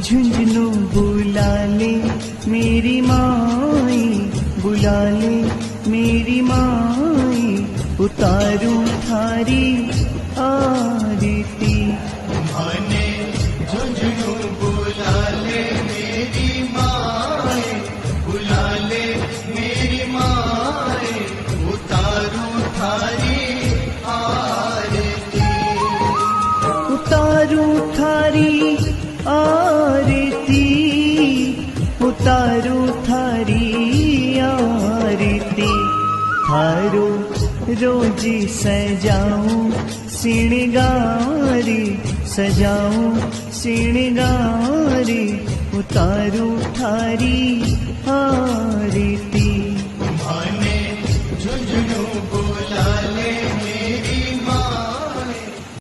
झुंझुनू बुला ले मेरी माई, बुला ले मेरी माई, उतारूं थारी आरती। माने झुंझुनू बुला ले मेरी माए, बुला ले मेरी माए, उतारूं थारी आरती। उतारूं थारी आरती, उतारूं थारी आरती। थारो रोजी सजाऊं सिणगारी, सजाऊं सिणगारी, उतारूं थारी आरती। माने झुंझुनू बुला